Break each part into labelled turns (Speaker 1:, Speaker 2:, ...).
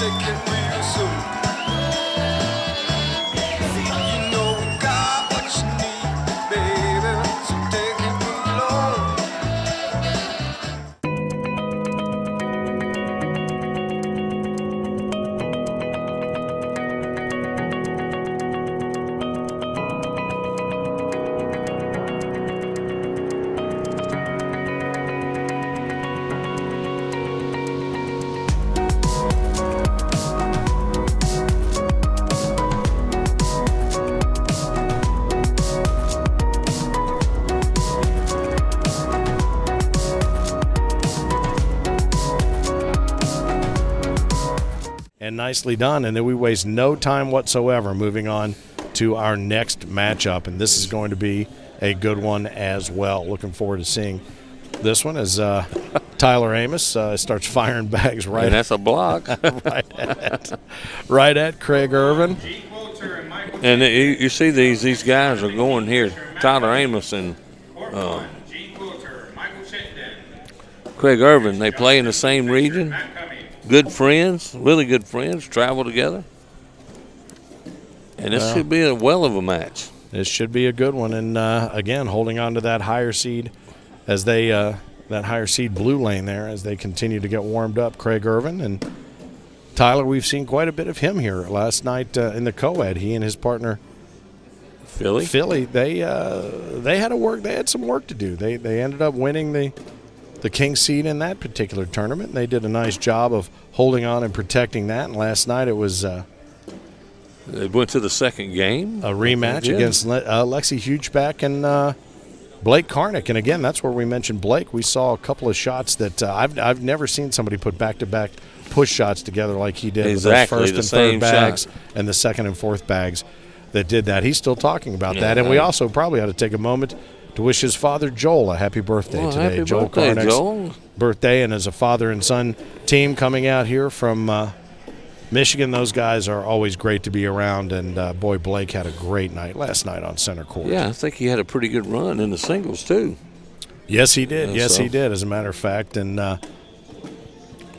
Speaker 1: take it real soon. You know we got what you need, baby, so take it along.
Speaker 2: And nicely done. And then we waste no time whatsoever moving on to our next matchup. And this is going to be a good one as well. Looking forward to seeing this one as Tyler Amos starts firing bags right.
Speaker 3: And that's a block.
Speaker 2: right at Craig Ervin.
Speaker 3: And you see these guys are going here. Tyler Amos and Craig Ervin, they play in the same region. Good friends, really good friends, travel together. And this should be a well of a match.
Speaker 2: This should be a good one. And, again, holding on to that higher seed as they that higher seed blue lane there as they continue to get warmed up. Craig Ervin and Tyler, we've seen quite a bit of him here last night in the co-ed. He and his partner Philly, they had some work to do. They ended up winning the king seed in that particular tournament. And they did a nice job of holding on and protecting that. And last night it was
Speaker 3: they went to the second game.
Speaker 2: A rematch against Lexi Hugeback and Blake Karnick. And again, that's where we mentioned Blake. We saw a couple of shots that I've never seen somebody put back-to-back push shots together like he did
Speaker 3: exactly,
Speaker 2: with those first and third bags and the second and fourth bags that did that. He's still talking about that. And we also probably ought to take a moment to wish his father Joel a happy birthday today.
Speaker 3: Happy
Speaker 2: Joel
Speaker 3: birthday,
Speaker 2: Karnick's
Speaker 3: Joel.
Speaker 2: birthday, and as a father and son team coming out here from Michigan, those guys are always great to be around. And boy, Blake had a great night last night on center court.
Speaker 3: Yeah, I think he had a pretty good run in the singles too.
Speaker 2: Yes, he did. He did, as a matter of fact. And
Speaker 3: I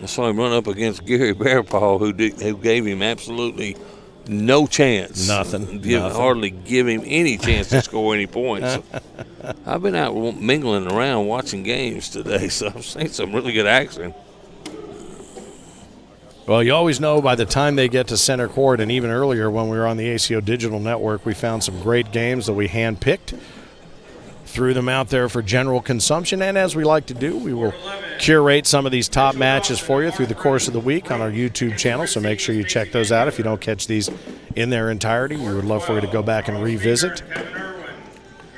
Speaker 3: saw him run up against Gary Bearpaw, who gave him absolutely no chance.
Speaker 2: Nothing.
Speaker 3: Hardly give him any chance to score any points. I've been out mingling around watching games today, so I've seen some really good action.
Speaker 2: Well, you always know by the time they get to center court, and even earlier when we were on the ACO Digital Network, we found some great games that we handpicked, threw them out there for general consumption, and as we like to do, we will curate some of these top matches for you through the course of the week on our YouTube channel, so make sure you check those out if you don't catch these in their entirety. We would love for you to go back and revisit.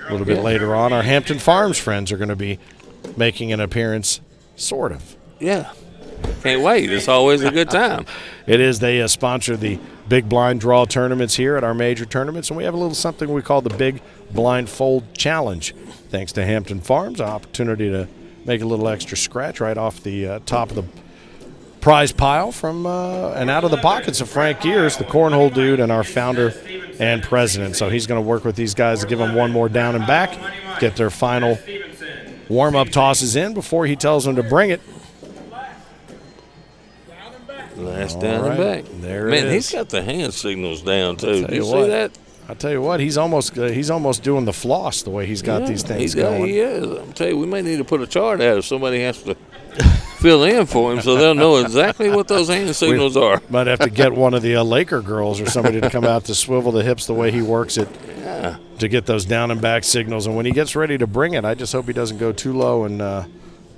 Speaker 2: A little bit later on, our Hampton Farms friends are going to be making an appearance, sort of.
Speaker 3: Yeah. Can't wait. It's always a good time.
Speaker 2: It is. They sponsor the Big Blind Draw tournaments here at our major tournaments, and we have a little something we call the Big Blindfold Challenge. Thanks to Hampton Farms, an opportunity to make a little extra scratch right off the top of the prize pile from and out of the pockets of Frank Gears, the Cornhole dude and our founder and president. So he's going to work with these guys to give them one more down and back, get their final warm-up tosses in before he tells them to bring it.
Speaker 3: Last down and back.
Speaker 2: There
Speaker 3: Man,
Speaker 2: it is.
Speaker 3: he's got the hand signals down too. Do you
Speaker 2: what,
Speaker 3: see that?
Speaker 2: I tell you what, he's almost doing the floss the way he's got these things going.
Speaker 3: He is. I'm telling you, we may need to put a chart out if somebody has to fill in for him so they'll know exactly what those hand signals are.
Speaker 2: Might have to get one of the Laker girls or somebody to come out to swivel the hips the way he works it to get those down and back signals. And when he gets ready to bring it, I just hope he doesn't go too low and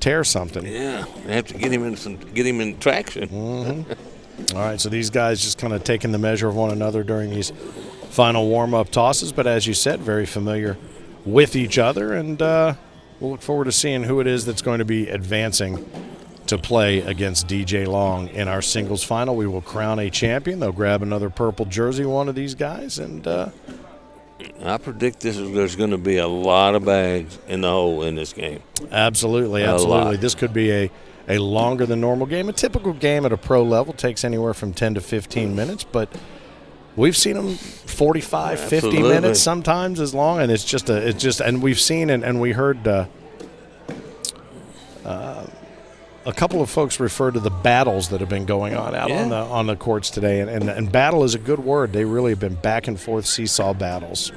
Speaker 2: tear something.
Speaker 3: Yeah, they have to get him in traction.
Speaker 2: Mm-hmm. All right, so these guys just kind of taking the measure of one another during these final warm-up tosses, but as you said, very familiar with each other, and we'll look forward to seeing who it is that's going to be advancing to play against DJ Long in our singles final. We will crown a champion. They'll grab another purple jersey, one of these guys, and
Speaker 3: I predict there's going to be a lot of bags in the hole in this game.
Speaker 2: Absolutely. This could be a longer than normal game. A typical game at a pro level takes anywhere from 10 to 15 minutes, but we've seen them 45, 50 minutes sometimes as long, and and we've seen and we heard a couple of folks refer to the battles that have been going on out on the courts today, and battle is a good word. They really have been back and forth seesaw battles.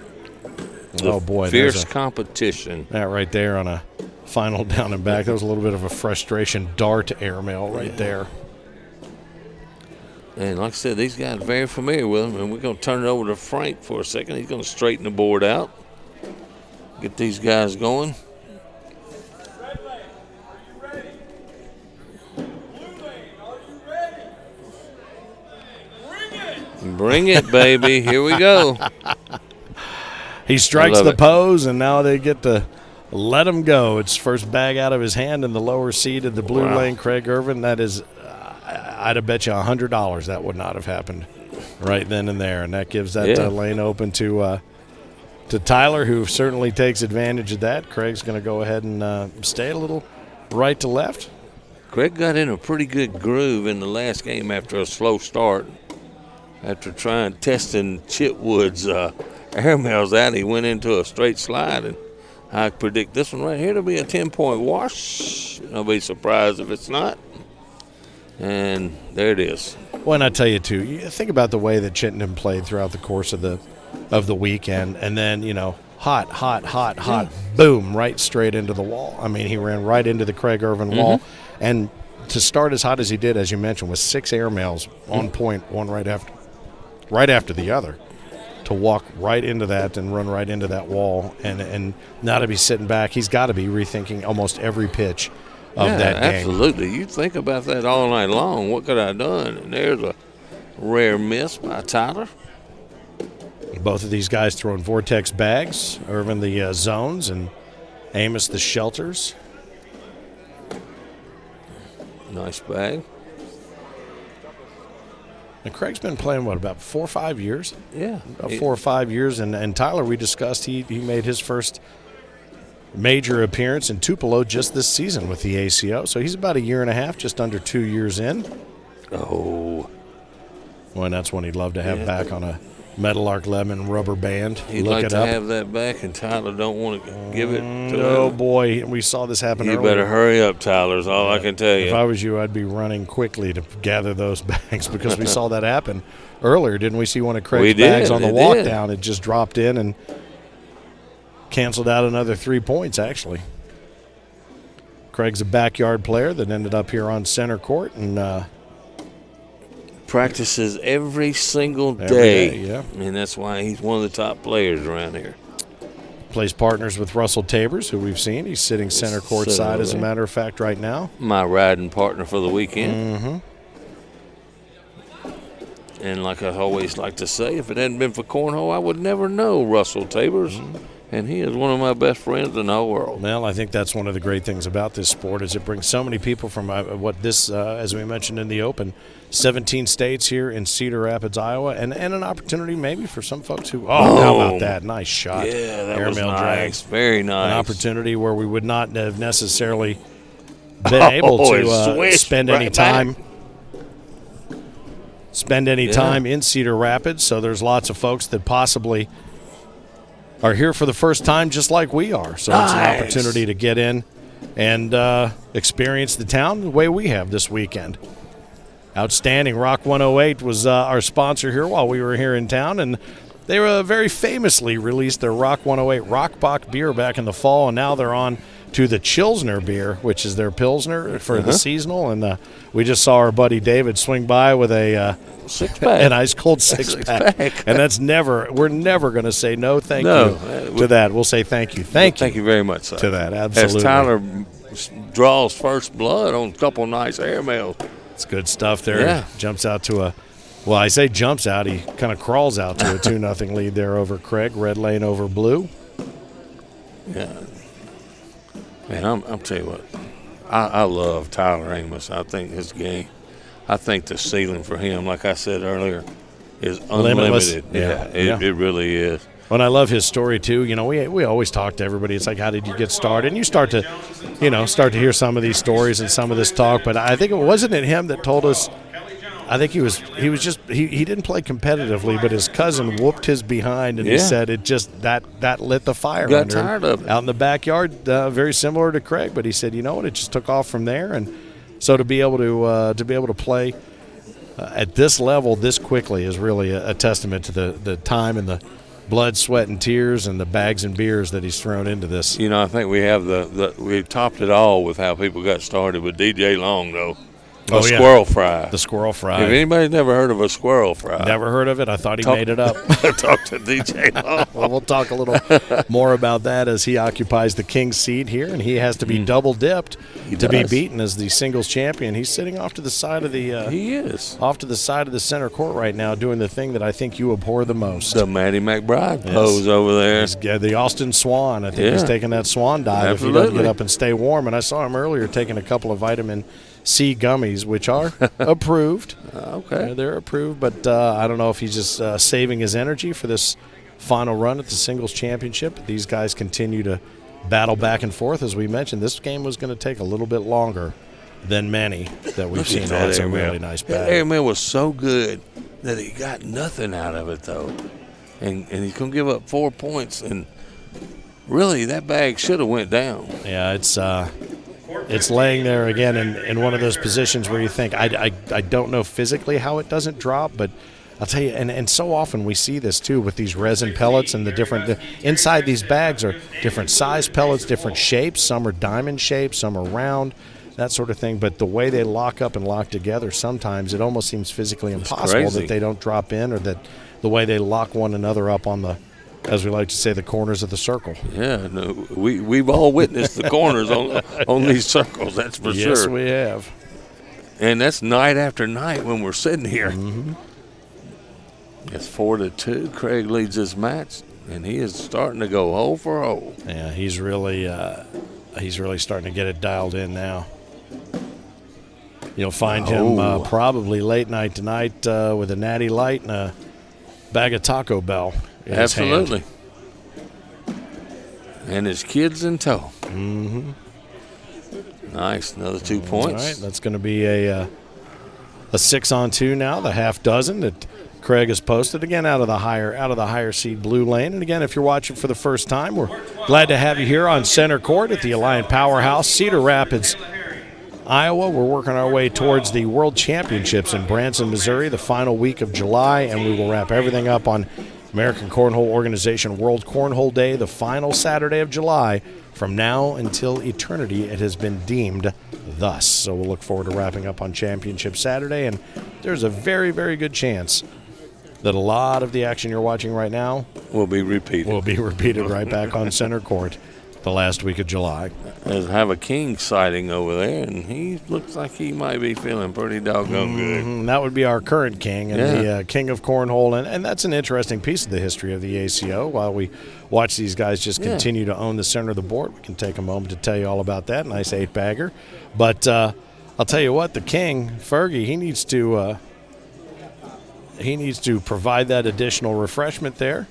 Speaker 2: Oh boy,
Speaker 3: fierce competition.
Speaker 2: That right there on a final down and back. That was a little bit of a frustration dart airmail right there.
Speaker 3: And like I said, these guys are very familiar with them, and we're going to turn it over to Frank for a second. He's going to straighten the board out, get these guys going. Bring it, baby. Here we go.
Speaker 2: He strikes the pose, and now they get to let him go. It's first bag out of his hand in the lower seat of the blue lane, Craig Ervin. That is, I'd have bet you $100 that would not have happened right then and there. And that gives that lane open to Tyler, who certainly takes advantage of that. Craig's going to go ahead and stay a little right to left.
Speaker 3: Craig got in a pretty good groove in the last game after a slow start. After testing Chitwood's airmails out, he went into a straight slide, and I predict this one right here to be a 10-point wash. I'll be surprised if it's not. And there it is.
Speaker 2: Well, and I tell you too, you think about the way that Chittenden played throughout the course of the weekend, and then hot, boom, right straight into the wall. I mean, he ran right into the Craig Ervin wall, and to start as hot as he did, as you mentioned, with 6 airmails on point, one right after the other, to walk right into that and run right into that wall, and not to be sitting back. He's got to be rethinking almost every pitch of that game.
Speaker 3: Absolutely. You think about that all night long. What could I have done? And there's a rare miss by Tyler.
Speaker 2: Both of these guys throwing vortex bags. Ervin the zones and Amos the shelters.
Speaker 3: Nice bag.
Speaker 2: And Craig's been playing, about 4 or 5 years?
Speaker 3: Yeah.
Speaker 2: About 4 or 5 years. And Tyler, we discussed, he made his first major appearance in Tupelo just this season with the ACO. So he's about a year and a half, just under 2 years in.
Speaker 3: Oh.
Speaker 2: Well, and that's one he'd love to have back on a Meadowlark Lemon rubber band.
Speaker 3: He'd like to have that back, and Tyler don't want to give it to him.
Speaker 2: Oh, boy. We saw this happen earlier.
Speaker 3: You better hurry up, Tyler, is all I can tell you.
Speaker 2: If I was you, I'd be running quickly to gather those bags, because we saw that happen earlier. Didn't we see one of Craig's bags on the walk down? It just dropped in and canceled out another 3 points, actually. Craig's a backyard player that ended up here on center court and
Speaker 3: practices every single day.
Speaker 2: Yeah.
Speaker 3: And that's why he's one of the top players around here.
Speaker 2: Plays partners with Russell Tabers, who we've seen. He's sitting center court side, as a matter of fact, right now.
Speaker 3: My riding partner for the weekend. And like I always like to say, if it hadn't been for Cornhole, I would never know Russell Tabers. And he is one of my best friends in the whole world.
Speaker 2: Well, I think that's one of the great things about this sport, is it brings so many people from as we mentioned in the Open, 17 states here in Cedar Rapids, Iowa, and an opportunity maybe for some folks who, how about that? Nice shot.
Speaker 3: Yeah, that
Speaker 2: Airmail
Speaker 3: was nice.
Speaker 2: Drags.
Speaker 3: Very nice.
Speaker 2: An opportunity where we would not have necessarily been able to spend any time. Time in Cedar Rapids, so there's lots of folks that possibly are here for the first time just like we are. So it's an opportunity to get in and experience the town the way we have this weekend. Outstanding. Rock 108 was our sponsor here while we were here in town, and they very famously released their Rock 108 Rockbach beer back in the fall, and now they're on to the Chilsner beer, which is their Pilsner for the seasonal. And we just saw our buddy David swing by with a
Speaker 3: six-pack,
Speaker 2: an ice-cold six-pack. And we're never going to say no thank you to that. We'll say thank you. Thank you
Speaker 3: very much, sir.
Speaker 2: To that, absolutely.
Speaker 3: As Tyler draws first blood on a couple nice airmails.
Speaker 2: It's good stuff there. Yeah. Jumps out to I say jumps out. He kind of crawls out to a 2-0 lead there over Craig. Red lane over blue.
Speaker 3: Yeah. Man, I'm tell you what, I love Tyler Amos. I think his game, I think the ceiling for him, like I said earlier, is unlimited. It really is.
Speaker 2: Well, I love his story too. You know, we always talk to everybody. It's like, how did you get started? And you start to hear some of these stories and some of this talk. But I think it wasn't him that told us. I think he didn't play competitively, but his cousin whooped his behind, and he said it just that lit the fire.
Speaker 3: Got tired of it
Speaker 2: out in the backyard. Very similar to Craig, but he said, you know what? It just took off from there, and So to be able to play at this level this quickly is really a testament to the time and the blood, sweat, and tears and the bags and beers that he's thrown into this.
Speaker 3: You know, I think we have we topped it all with how people got started with DJ Long, though. Squirrel fry.
Speaker 2: The squirrel fry.
Speaker 3: If anybody's never heard of a squirrel fry.
Speaker 2: Never heard of it. I thought he made it up.
Speaker 3: Talk to DJ Long.
Speaker 2: Well, we'll talk a little more about that as he occupies the king's seat here, and he has to be double dipped to be beaten as the singles champion. He's sitting off to the side of the
Speaker 3: he is
Speaker 2: off to the side of the center court right now, doing the thing that I think you abhor the most.
Speaker 3: The Maddie McBride pose over there.
Speaker 2: The Austin Swan. I think he's taking that swan dive if he doesn't get up and stay warm. And I saw him earlier taking a couple of vitamin C gummies, which are approved.
Speaker 3: Okay.
Speaker 2: They're approved, but I don't know if he's just saving his energy for this final run at the singles championship. These guys continue to battle back and forth. As we mentioned, this game was going to take a little bit longer than many that we've seen. That's a really nice bag.
Speaker 3: That airmail was so good that he got nothing out of it, though. And he couldn't give up 4 points. And really, that bag should have went down.
Speaker 2: Yeah, it's laying there again in one of those positions where you think, I don't know physically how it doesn't drop, but I'll tell you, and so often we see this too with these resin pellets and inside these bags are different size pellets, different shapes. Some are diamond shaped, some are round, that sort of thing. But the way they lock up and lock together, sometimes it almost seems physically impossible that they don't drop in, or that the way they lock one another up on the, as we like to say, the corners of the circle.
Speaker 3: Yeah, no, we've all witnessed the corners on these circles, that's for sure.
Speaker 2: Yes, we have.
Speaker 3: And that's night after night when we're sitting here.
Speaker 2: Mm-hmm.
Speaker 3: It's 4-2. Craig leads this match, and he is starting to go hole for hole.
Speaker 2: Yeah, he's really starting to get it dialed in now. You'll find him probably late night tonight with a natty light and a bag of Taco Bell.
Speaker 3: Absolutely. And his kids in tow.
Speaker 2: Mm-hmm.
Speaker 3: Nice, another 2 points.
Speaker 2: All right, that's going to be a 6-on-2 now. The half dozen that Craig has posted again out of the higher seed blue lane. And again, if you're watching for the first time, we're glad to have you here on center court at the Alliant Powerhouse, Cedar Rapids, Iowa. We're working our way towards the World Championships in Branson, Missouri, the final week of July, and we will wrap everything up on American Cornhole Organization World Cornhole Day, the final Saturday of July. From now until eternity, it has been deemed thus. So we'll look forward to wrapping up on Championship Saturday, and there's a very, very good chance that a lot of the action you're watching right now
Speaker 3: will be repeated
Speaker 2: right back on center court the last week of July.
Speaker 3: I have a king sighting over there, and he looks like he might be feeling pretty doggone good.
Speaker 2: That would be our current king, and the king of cornhole, and that's an interesting piece of the history of the ACO. While we watch these guys just continue to own the center of the board, we can take a moment to tell you all about that. Nice 8-bagger. But I'll tell you what, the king, Fergie, he needs to provide that additional refreshment there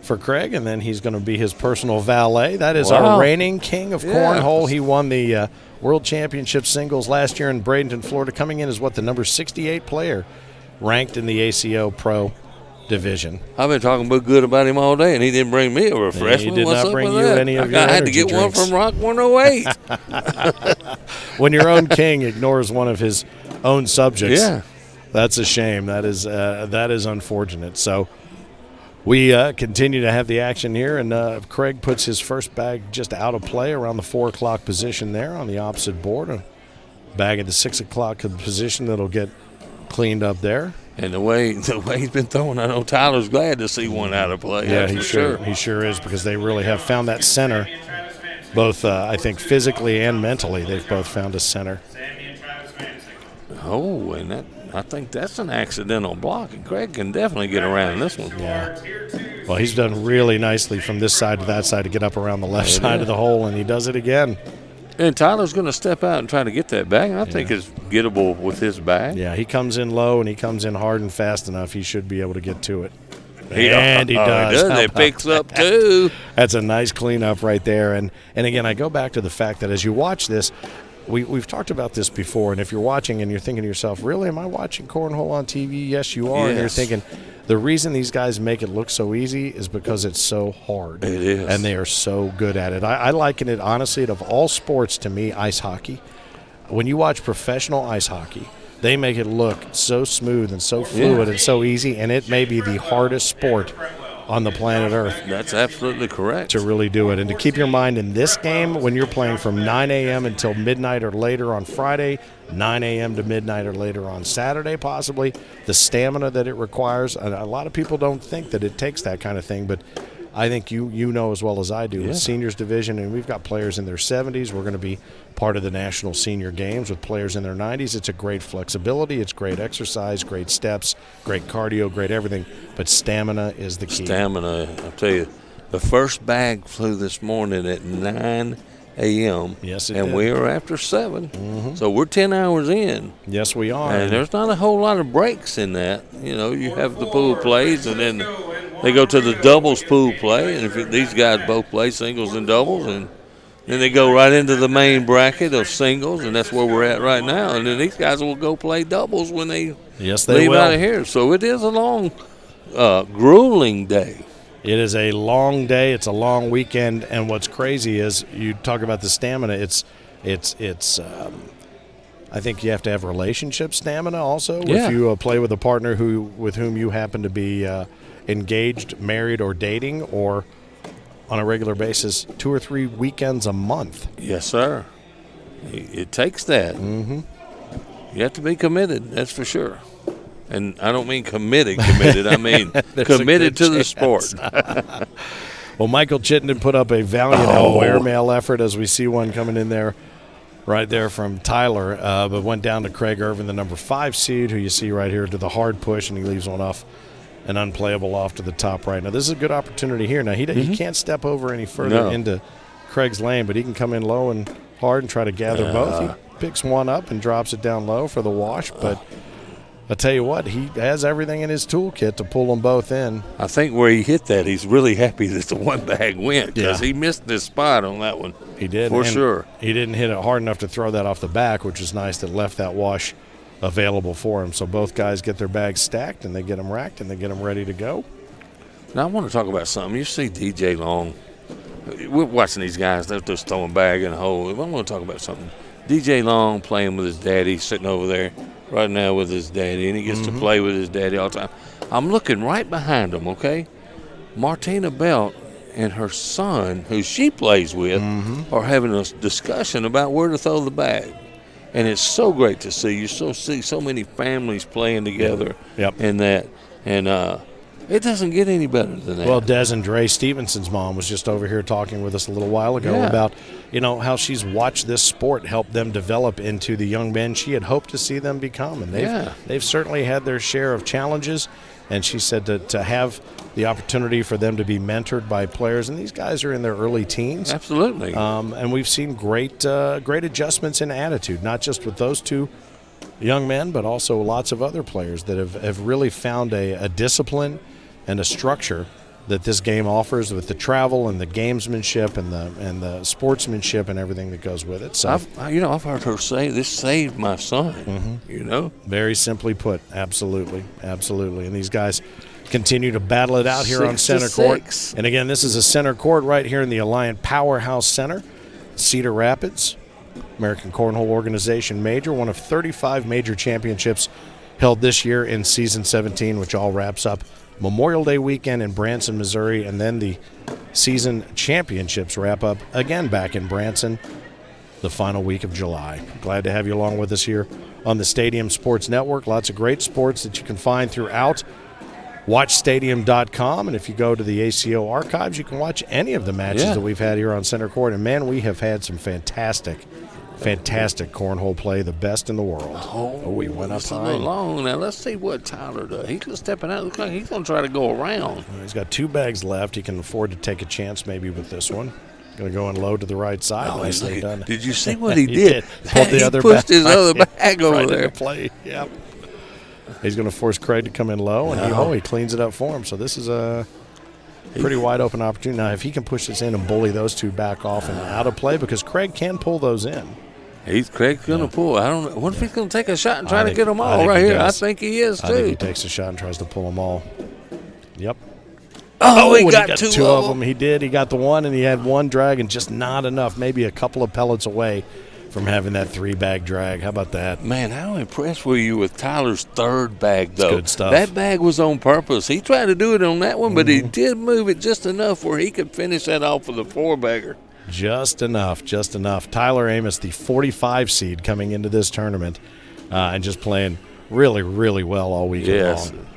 Speaker 2: for Craig, and then he's going to be his personal valet. That is our reigning king of cornhole. He won the World Championship singles last year in Bradenton, Florida, coming in as the number 68 player ranked in the ACO Pro Division.
Speaker 3: I've been talking good about him all day, and he didn't bring me a refreshment.
Speaker 2: He did not bring you any of your
Speaker 3: I had to get
Speaker 2: drinks.
Speaker 3: one from Rock 108.
Speaker 2: When your own king ignores one of his own subjects, that's a shame. That is unfortunate. So we continue to have the action here, and Craig puts his first bag just out of play around the 4 o'clock position there on the opposite board. A bag at the 6 o'clock position that'll get cleaned up there.
Speaker 3: And the way he's been throwing, I know Tyler's glad to see one out of play.
Speaker 2: Yeah, he sure is, because they really have found that center, both I think physically and mentally. They've both found a center.
Speaker 3: Oh, and I think that's an accidental block, and Craig can definitely get around this one.
Speaker 2: Yeah. Well, he's done really nicely from this side to that side to get up around the left side of the hole, and he does it again.
Speaker 3: And Tyler's going to step out and try to get that bag. I think it's gettable with his bag.
Speaker 2: Yeah, he comes in low, and he comes in hard and fast enough. He should be able to get to it. And he does.
Speaker 3: It picks up, too.
Speaker 2: That's a nice cleanup right there. And again, I go back to the fact that as you watch this, we've talked about this before, and if you're watching and you're thinking to yourself, really, am I watching cornhole on TV? Yes, you are. Yes. And you're thinking, the reason these guys make it look so easy is because it's so hard.
Speaker 3: It is.
Speaker 2: And they are so good at it. I liken it, honestly, of all sports to me, ice hockey. when you watch professional ice hockey, they make it look so smooth and so fluid and so easy, and it may be the hardest sport on the planet Earth.
Speaker 3: That's absolutely correct.
Speaker 2: To really do it. And to keep your mind in this game, when you're playing from 9 a.m. until midnight or later on Friday, 9 a.m. to midnight or later on Saturday possibly, the stamina that it requires, and a lot of people don't think that it takes that kind of thing, but I think you know as well as I do, with seniors division, and we've got players in their 70s. We're going to be part of the national senior games with players in their 90s. It's a great flexibility. It's great exercise, great steps, great cardio, great everything. But stamina is the key.
Speaker 3: Stamina, I'll tell you, the first bag flew this morning at 9 a.m.
Speaker 2: Yes, it
Speaker 3: and
Speaker 2: did.
Speaker 3: we are after 7. So we're 10 hours in.
Speaker 2: Yes, we are.
Speaker 3: And there's not a whole lot of breaks in that. You know, you have the pool plays, and then they go to the doubles pool play. And if these guys both play singles and doubles, and then they go right into the main bracket of singles, and that's where we're at right now. And then these guys will go play doubles when they leave out of here. So it is a long, grueling day.
Speaker 2: It is a long day. It's a long weekend, and what's crazy is you talk about the stamina. It's. I think you have to have relationship stamina also.
Speaker 3: Yeah.
Speaker 2: If you play with a partner with whom you happen to be engaged, married, or dating, or on a regular basis, 2 or 3 weekends a month.
Speaker 3: Yes, sir. It takes that. Mm-hmm. You have to be committed. That's for sure. And I don't mean committed. I mean committed to the sport.
Speaker 2: Well, Michael Chittenden put up a valiant airmail effort as we see one coming in there, right there from Tyler, but went down to Craig Ervin, the number 5 seed, who you see right here, to the hard push, and he leaves one off, an unplayable off to the top right. Now, this is a good opportunity here. Now, he can't step over any further into Craig's lane, but he can come in low and hard and try to gather both. He picks one up and drops it down low for the wash, but I'll tell you what, he has everything in his toolkit to pull them both in.
Speaker 3: I think where he hit that, he's really happy that the one bag went, because he missed his spot on that one.
Speaker 2: He did.
Speaker 3: For sure.
Speaker 2: He didn't hit it hard enough to throw that off the back, which is nice, that left that wash available for him. So both guys get their bags stacked, and they get them racked, and they get them ready to go.
Speaker 3: Now, I want to talk about something. You see DJ Long. We're watching these guys. They're just throwing bag in a hole. I want to talk about something. DJ Long playing with his daddy, sitting over there right now with his daddy, and he gets to play with his daddy all the time. I'm looking right behind him, okay? Martina Belt and her son, who she plays with, are having a discussion about where to throw the bag. And it's so great to see. You see so many families playing together in that. And it doesn't get any better than that.
Speaker 2: Well, Des and Dre Stevenson's mom was just over here talking with us a little while ago about, how she's watched this sport help them develop into the young men she had hoped to see them become. And they've certainly had their share of challenges. And she said to have the opportunity for them to be mentored by players, and these guys are in their early teens.
Speaker 3: Absolutely.
Speaker 2: And we've seen great adjustments in attitude, not just with those two young men, but also lots of other players that have really found a discipline and a structure that this game offers, with the travel and the gamesmanship and the sportsmanship and everything that goes with it. So
Speaker 3: I've heard her say, "This saved my son."
Speaker 2: Very simply put, absolutely. And these guys continue to battle it out here on center court. And again, this is a center court right here in the Alliant Powerhouse Center, Cedar Rapids, American Cornhole Organization Major, one of 35 major championships held this year in season 17, which all wraps up Memorial Day weekend in Branson, Missouri, and then the season championships wrap up again back in Branson the final week of July. Glad to have you along with us here on the Stadium Sports Network. Lots of great sports that you can find throughout watchstadium.com, and if you go to the ACO archives, you can watch any of the matches that we've had here on center court. And man, we have had some fantastic cornhole play, the best in the world. We went up high.
Speaker 3: Long. Now let's see what Tyler does. He's just stepping out. Looks like he's going to try to go around.
Speaker 2: He's got 2 bags left. He can afford to take a chance maybe with this one. Going to go in low to the right side. Nicely done.
Speaker 3: Did you see what he did?
Speaker 2: Pulled the other
Speaker 3: pushed his other bag over
Speaker 2: right
Speaker 3: there.
Speaker 2: Play. Yep. He's going to force Craig to come in low, and he cleans it up for him. So this is a pretty wide open opportunity. Now, if he can push this in and bully those 2 back off and out of play, because Craig can pull those in.
Speaker 3: Craig's going to pull. I don't know. What if he's going to take a shot and try to get them all right here? I think he is, too.
Speaker 2: I think he takes a shot and tries to pull them all. Yep.
Speaker 3: Oh, he got 2
Speaker 2: of them. He did. He got the one, and he had one drag, and just not enough. Maybe a couple of pellets away from having that 3-bag drag. How about that?
Speaker 3: Man, how impressed were you with Tyler's third bag, though?
Speaker 2: Good stuff.
Speaker 3: That bag was on purpose. He tried to do it on that one, but he did move it just enough where he could finish that off with a 4-bagger.
Speaker 2: Just enough. Tyler Amos, the 45 seed coming into this tournament, and just playing really, really well all weekend long.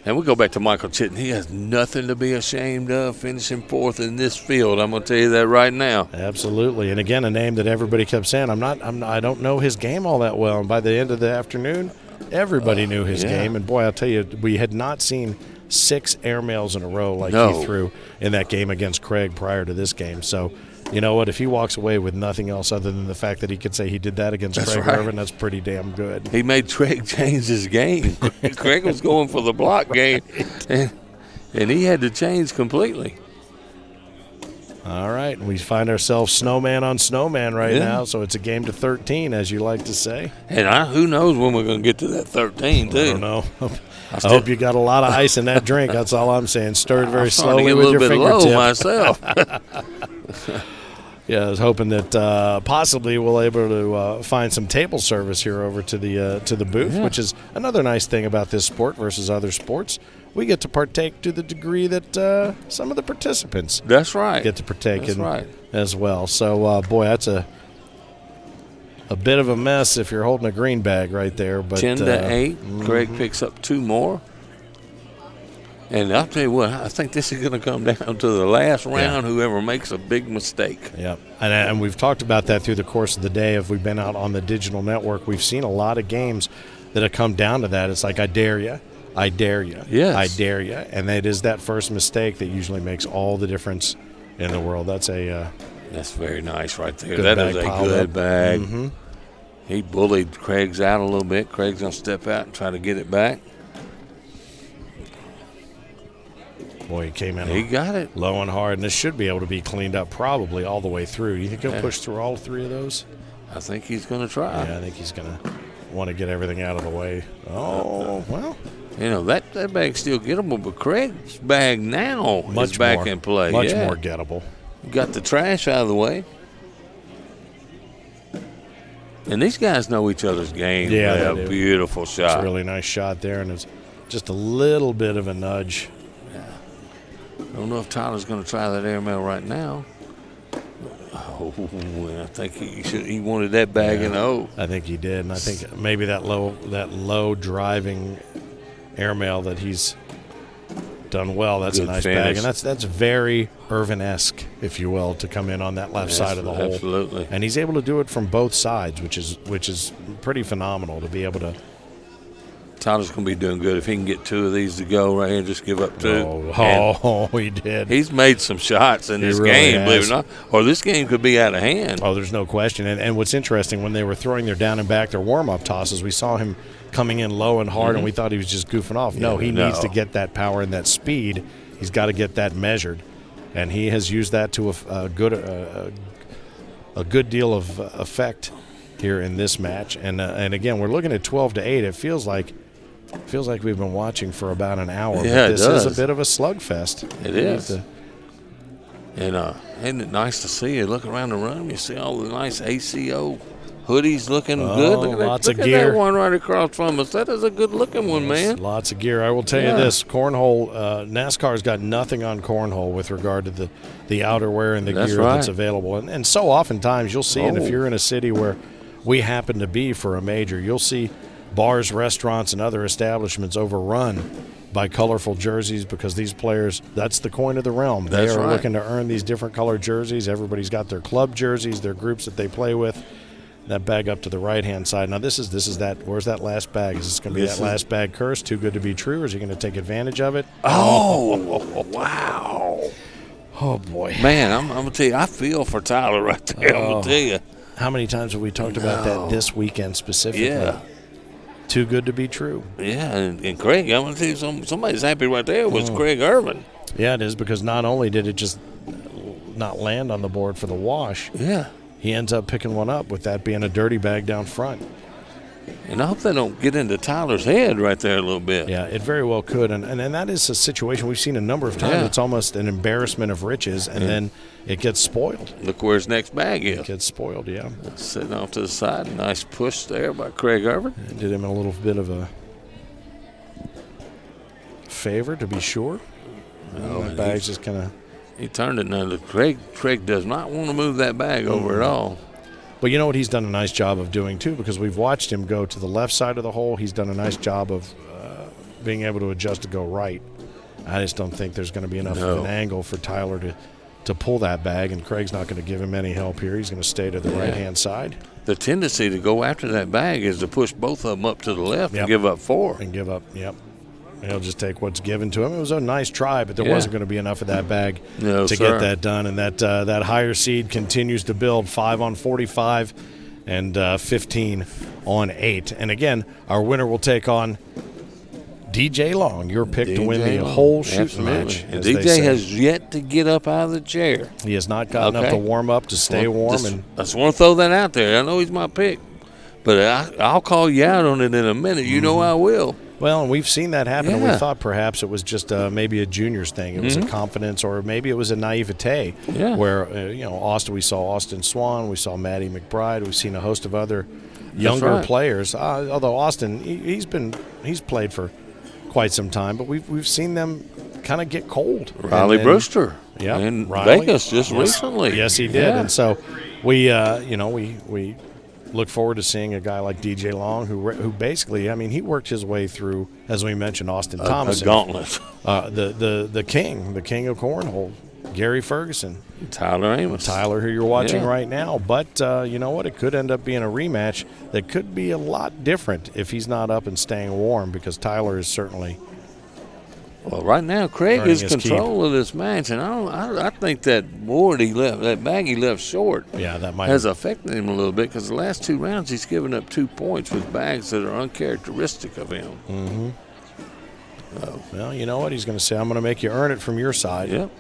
Speaker 3: And we go back to Michael Chitton. He has nothing to be ashamed of finishing 4th in this field. I'm going to tell you that right now.
Speaker 2: Absolutely. And again, a name that everybody kept saying, I don't know his game all that well. And by the end of the afternoon, everybody knew his game. And boy, I'll tell you, we had not seen 6 airmails in a row like he threw in that game against Craig prior to this game. So, you know what? If he walks away with nothing else other than the fact that he could say he did that against Craig Ervin, that's pretty damn good.
Speaker 3: He made Craig change his game. Craig was going for the block game, and he had to change completely.
Speaker 2: All right, we find ourselves snowman on snowman right now, so it's a game to 13, as you like to say.
Speaker 3: And who knows when we're going to get to that 13, too.
Speaker 2: I don't know. I hope you got a lot of ice in that drink. That's all I'm saying. Stir it very slowly with your fingertip.
Speaker 3: I'm starting to get a little bit low myself.
Speaker 2: Yeah, I was hoping that possibly we'll able to find some table service here over to the booth, which is another nice thing about this sport versus other sports. We get to partake to the degree that some of the participants get to partake in as well. So, boy, that's a bit of a mess if you're holding a green bag right there. But
Speaker 3: 10 to 8. Craig picks up 2 more. And I'll tell you what, I think this is going to come down to the last round, whoever makes a big mistake.
Speaker 2: Yep. And we've talked about that through the course of the day. If we've been out on the digital network, we've seen a lot of games that have come down to that. It's like, I dare you. I dare you.
Speaker 3: Yes.
Speaker 2: I dare you. And it is that first mistake that usually makes all the difference in the world. That's
Speaker 3: very nice right there. That is a good bag.
Speaker 2: Mm-hmm.
Speaker 3: He bullied Craig's out a little bit. Craig's going to step out and try to get it back.
Speaker 2: Boy, he came in.
Speaker 3: He got it.
Speaker 2: Low and hard, and this should be able to be cleaned up probably all the way through. You think he'll push through all 3 of those?
Speaker 3: I think he's going to try.
Speaker 2: Yeah, I think he's going to want to get everything out of the way. Oh, well.
Speaker 3: You know, that bag's still gettable, but Craig's bag now is back in play.
Speaker 2: Much more gettable.
Speaker 3: Got the trash out of the way. And these guys know each other's game.
Speaker 2: Yeah,
Speaker 3: a beautiful shot.
Speaker 2: It's a really nice shot there, and it's just a little bit of a nudge.
Speaker 3: I don't know if Tyler's going to try that airmail right now. Oh, I think he wanted that bag in the O.
Speaker 2: I think he did, and I think maybe that low driving airmail that he's done well. That's
Speaker 3: Good
Speaker 2: a nice
Speaker 3: finish.
Speaker 2: bag, and that's very Ervin-esque, if you will, to come in on that left side of the hole.
Speaker 3: Absolutely.
Speaker 2: And he's able to do it from both sides, which is pretty phenomenal to be able to.
Speaker 3: Tyler's going to be doing good if he can get 2 of these to go right here. Just give up 2.
Speaker 2: He did.
Speaker 3: He's made some shots in this game, believe it or not. Or this game could be out of hand.
Speaker 2: Oh, there's no question. And what's interesting, when they were throwing their down and back, their warm-up tosses, we saw him coming in low and hard, and we thought he was just goofing off. No, he needs to get that power and that speed. He's got to get that measured. And he has used that to a good deal of effect here in this match. And again, we're looking at 12 to 8. It feels like we've been watching for about an hour.
Speaker 3: Yeah,
Speaker 2: but this is a bit of a slugfest.
Speaker 3: It is. And isn't it nice to see you look around the room? You see all the nice ACO hoodies looking good. Look at
Speaker 2: lots of
Speaker 3: look
Speaker 2: gear.
Speaker 3: At that one right across from us. That is a good-looking one, man.
Speaker 2: Lots of gear. I will tell you this, Cornhole, NASCAR's got nothing on Cornhole with regard to the outerwear and the gear that's available. And so oftentimes you'll see, and if you're in a city where we happen to be for a major, you'll see bars, restaurants, and other establishments overrun by colorful jerseys because these players, that's the coin of the realm. They are looking to earn these different colored jerseys. Everybody's got their club jerseys, their groups that they play with. That bag up to the right-hand side. Now, this is that. Where's that last bag? Is this going to be that last bag curse? Too good to be true, or is he going to take advantage of it?
Speaker 3: Oh, wow.
Speaker 2: Oh, boy.
Speaker 3: Man, I'm going to tell you, I feel for Tyler right there. I'm going to tell you.
Speaker 2: How many times have we talked about that this weekend specifically?
Speaker 3: Yeah.
Speaker 2: Too good to be true.
Speaker 3: Yeah, and Craig, I'm going to tell you, somebody's happy right there was Craig Ervin.
Speaker 2: Yeah, it is, because not only did it just not land on the board for the wash,
Speaker 3: yeah,
Speaker 2: he ends up picking one up with that being a dirty bag down front.
Speaker 3: And I hope they don't get into Tyler's head right there a little bit.
Speaker 2: Yeah, it very well could. And that is a situation we've seen a number of times.
Speaker 3: Yeah.
Speaker 2: It's almost an embarrassment of riches, and then it gets spoiled.
Speaker 3: Look where his next bag is.
Speaker 2: It gets spoiled, yeah.
Speaker 3: It's sitting off to the side. Nice push there by Craig Ervin.
Speaker 2: It did him a little bit of a favor, to be sure. That bag's just kind of...
Speaker 3: He turned it now. Craig does not want to move that bag over at all.
Speaker 2: But you know what he's done a nice job of doing, too, because we've watched him go to the left side of the hole. He's done a nice job of being able to adjust to go right. I just don't think there's going to be enough of an angle for Tyler to pull that bag, and Craig's not going to give him any help here. He's going to stay to the right-hand side.
Speaker 3: The tendency to go after that bag is to push both of them up to the left and give up 4.
Speaker 2: And give up, yep. He'll just take what's given to him. It was a nice try, but there wasn't going to be enough of that bag to get that done. And that higher seed continues to build, 5 on 45 and 15 on 8. And again, our winner will take on DJ Long, your pick to win the whole shooting match.
Speaker 3: And DJ has yet to get up out of the chair.
Speaker 2: He has not gotten up to warm up, to stay warm.
Speaker 3: I just want to throw that out there. I know he's my pick, but I'll call you out on it in a minute. You know I will.
Speaker 2: Well, and we've seen that happen, and we thought perhaps it was just maybe a juniors thing. It was a confidence, or maybe it was a naivete where, we saw Austin Swan, we saw Maddie McBride, we've seen a host of other younger players. Although Austin, he's played for quite some time, but we've seen them kind of get cold.
Speaker 3: Riley Brewster in Vegas just recently.
Speaker 2: Yes, he did. And so we look forward to seeing a guy like DJ Long, who basically, he worked his way through, as we mentioned, Austin Thomas,
Speaker 3: a gauntlet.
Speaker 2: The king of Cornhole, Gary Ferguson,
Speaker 3: Tyler Amos,
Speaker 2: who you're watching right now. But you know what? It could end up being a rematch that could be a lot different if he's not up and staying warm, because Tyler is certainly.
Speaker 3: Well, right now, Craig is control of this match, and I think that board he left, that bag he left short,
Speaker 2: that might
Speaker 3: has affected him a little bit, because the last 2 rounds he's given up 2 points with bags that are uncharacteristic of him.
Speaker 2: Mm-hmm. Well, you know what? He's going to say, I'm going to make you earn it from your side.
Speaker 3: Yep.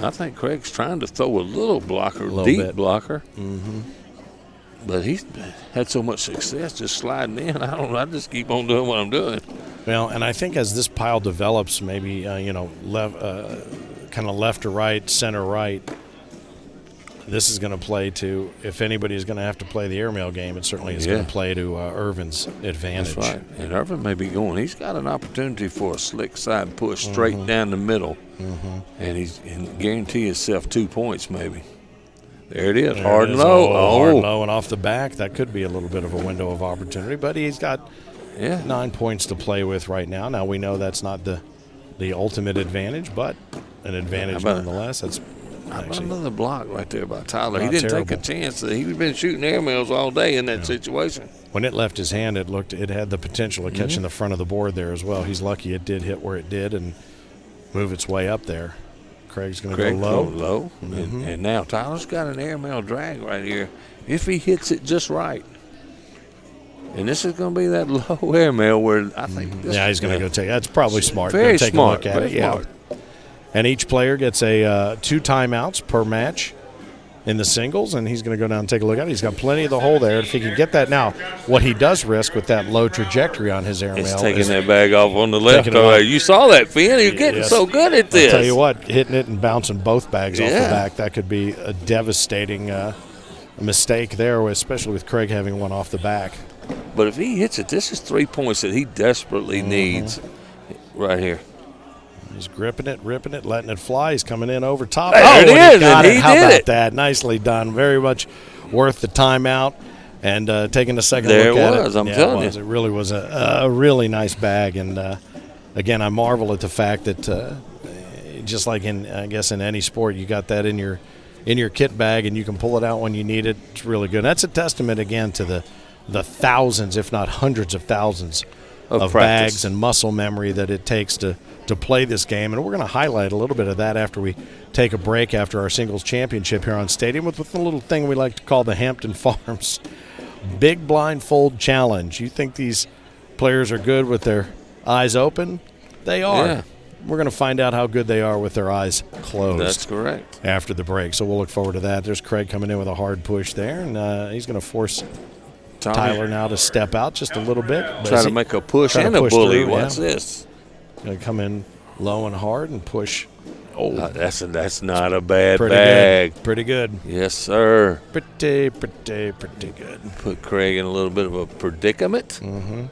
Speaker 3: I think Craig's trying to throw a little blocker, deep blocker. Mm-hmm. But he's had so much success just sliding in. I just keep on doing what I'm doing.
Speaker 2: Well, and I think as this pile develops, maybe kind of left to right, center right, this is going to play to, if anybody is going to have to play the airmail game, it certainly is going to play to Ervin's advantage.
Speaker 3: That's right. And Ervin may be going. He's got an opportunity for a slick side push straight down the middle, and he's guarantee himself 2 points maybe. There it is, hard and low.
Speaker 2: Hard and low and off the back. That could be a little bit of a window of opportunity, but he's got 9 points to play with right now. Now, we know that's not the ultimate advantage, but an advantage nonetheless.
Speaker 3: How about another block right there by Tyler? He didn't take a chance. He's been shooting airmails all day in that situation.
Speaker 2: When it left his hand, it had the potential of catching the front of the board there as well. He's lucky it did hit where it did and move its way up there. Craig's going to go low.
Speaker 3: And now Tyler's got an airmail drag right here if he hits it just right. And this is going to be that low airmail where I think
Speaker 2: he's going to go take it. That's probably smart.
Speaker 3: Very
Speaker 2: take
Speaker 3: smart.
Speaker 2: A look at it.
Speaker 3: Smart.
Speaker 2: And each player gets 2 timeouts per match in the singles, and he's going to go down and take a look at it. He's got plenty of the hole there. If he can get that now, what he does risk with that low trajectory on his airmail
Speaker 3: is taking that bag off on the left. You saw that, Finn. You're getting so good at this.
Speaker 2: I'll tell you what, hitting it and bouncing both bags off the back, that could be a devastating mistake there, especially with Craig having one off the back.
Speaker 3: But if he hits it, this is 3 points that he desperately needs right here.
Speaker 2: He's gripping it, ripping it, letting it fly. He's coming in over top.
Speaker 3: There it is, and he
Speaker 2: How
Speaker 3: did
Speaker 2: about
Speaker 3: it.
Speaker 2: that? Nicely done. Very much worth the timeout and taking a second look at it.
Speaker 3: There it was, I'm telling you.
Speaker 2: It really was a really nice bag. And, again, I marvel at the fact that just like in any sport, you got that in your kit bag and you can pull it out when you need it. It's really good. That's a testament, again, to the thousands, if not hundreds of thousands of bags and muscle memory that it takes to play this game. And we're going to highlight a little bit of that after we take a break after our singles championship here on Stadium with a little thing we like to call the Hampton Farms Big Blindfold Challenge. You think these players are good with their eyes open? They are.
Speaker 3: Yeah.
Speaker 2: we're going to find out how good they are with their eyes closed.
Speaker 3: That's correct.
Speaker 2: After the break, so we'll look forward to that. There's Craig coming in with a hard push there, and he's going to force Tyler now to step out just a little bit.
Speaker 3: Try to make a push and a bully. What's this?
Speaker 2: Going to come in low and hard and push.
Speaker 3: Oh, that's not a bad
Speaker 2: Pretty
Speaker 3: bag.
Speaker 2: Good. Pretty good.
Speaker 3: Yes, sir.
Speaker 2: Pretty good.
Speaker 3: Put Craig in a little bit of a predicament.
Speaker 2: Mm-hmm.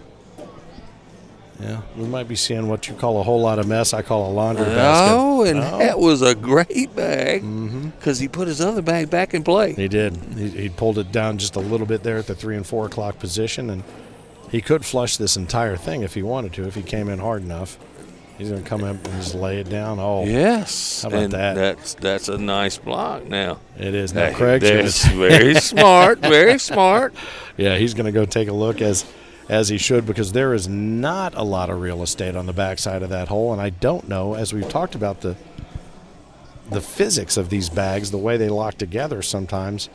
Speaker 2: Yeah, we might be seeing what you call a whole lot of mess. I call a laundry basket.
Speaker 3: Oh, and that was a great bag because he put his other bag back in play.
Speaker 2: He did. He pulled it down just a little bit there at the 3 and 4 o'clock position, and he could flush this entire thing if he wanted to, if he came in hard enough. He's going to come up and just lay it down. Oh,
Speaker 3: yes.
Speaker 2: How about
Speaker 3: and
Speaker 2: that?
Speaker 3: That's a nice block now.
Speaker 2: It is. Now, Craig.
Speaker 3: That's very smart, very smart.
Speaker 2: Yeah, he's going to go take a look as he should, because there is not a lot of real estate on the backside of that hole, and I don't know, as we've talked about the physics of these bags, the way they lock together sometimes,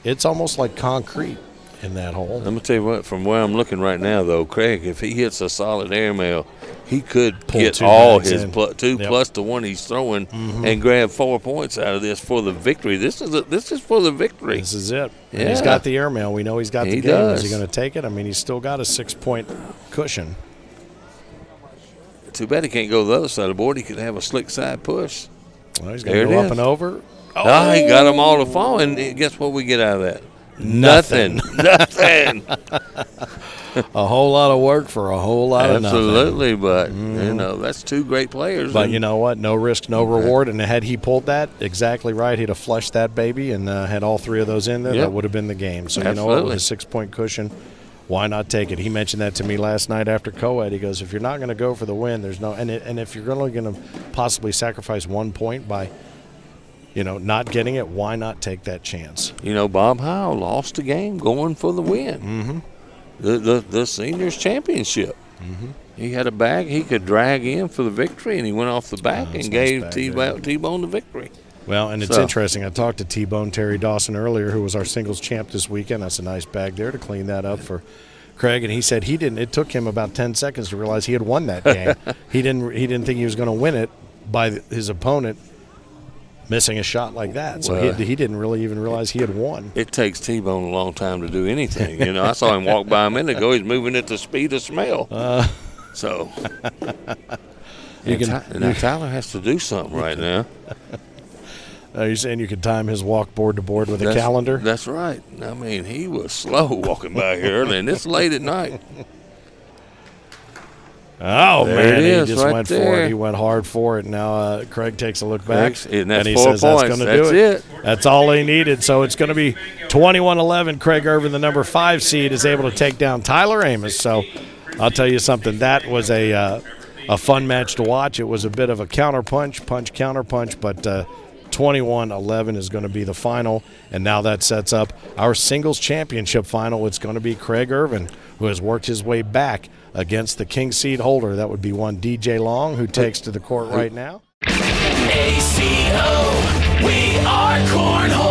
Speaker 2: it's almost like concrete in that hole.
Speaker 3: Let me tell you what, from where I'm looking right now, though, Craig, if he hits a solid airmail, he could get all his two plus the one he's throwing and grab 4 points out of this for the victory. This is for the victory.
Speaker 2: This is it.
Speaker 3: Yeah.
Speaker 2: And he's got the airmail. We know he's got the game.
Speaker 3: Does.
Speaker 2: Is he going to take it? I mean, he's still got a 6-point cushion.
Speaker 3: Too bad he can't go the other side of the board. He could have a slick side push.
Speaker 2: Well, he's going to go up and over.
Speaker 3: Oh, he got them all to fall, and guess what we get out of that? Nothing. Nothing.
Speaker 2: A whole lot of work for a whole lot of nothing.
Speaker 3: Absolutely, but you know, that's two great players.
Speaker 2: But you know what? No risk, no reward. And had he pulled that exactly right, he'd have flushed that baby and had all three of those in there. That would have been the game. So you know what? With a 6-point cushion, why not take it? He mentioned that to me last night after Coed. He goes, if you're not going to go for the win, there's no. And if you're only going to possibly sacrifice 1 point by, not getting it, why not take that chance?
Speaker 3: You know, Bob Howe lost the game going for the win.
Speaker 2: Mm-hmm.
Speaker 3: The seniors championship. Mm-hmm. He had a bag he could drag in for the victory, and he went off the back and gave T-Bone the victory.
Speaker 2: Well, and it's interesting. I talked to T-Bone Terry Dawson earlier, who was our singles champ this weekend. That's a nice bag there to clean that up for Craig. And he said it took him about 10 seconds to realize he had won that game. He didn't think he was going to win it by his opponent missing a shot like that. So he didn't really even realize he had won.
Speaker 3: It takes T-Bone a long time to do anything. I saw him walk by a minute ago. He's moving at the speed of smell. Now Tyler has to do something right now.
Speaker 2: Are you saying you could time his walk board to board with a calendar?
Speaker 3: That's right. I mean, he was slow walking by here early, and it's late at night.
Speaker 2: Oh, man, he just
Speaker 3: right
Speaker 2: went
Speaker 3: there.
Speaker 2: for it. He went hard for it. Now Craig takes a look back,
Speaker 3: and that's
Speaker 2: he
Speaker 3: 4
Speaker 2: says
Speaker 3: points.
Speaker 2: That's going to do
Speaker 3: it.
Speaker 2: That's all he needed. So it's going to be 21-11. Craig Ervin, the number 5 seed, is able to take down Tyler Amos. So I'll tell you something. That was a fun match to watch. It was a bit of a punch, counter-punch, but 21-11 is going to be the final. And now that sets up our singles championship final. It's going to be Craig Ervin, who has worked his way back against the king seed holder. That would be one DJ Long, who takes to the court right now.
Speaker 4: ACO, we are Cornhole.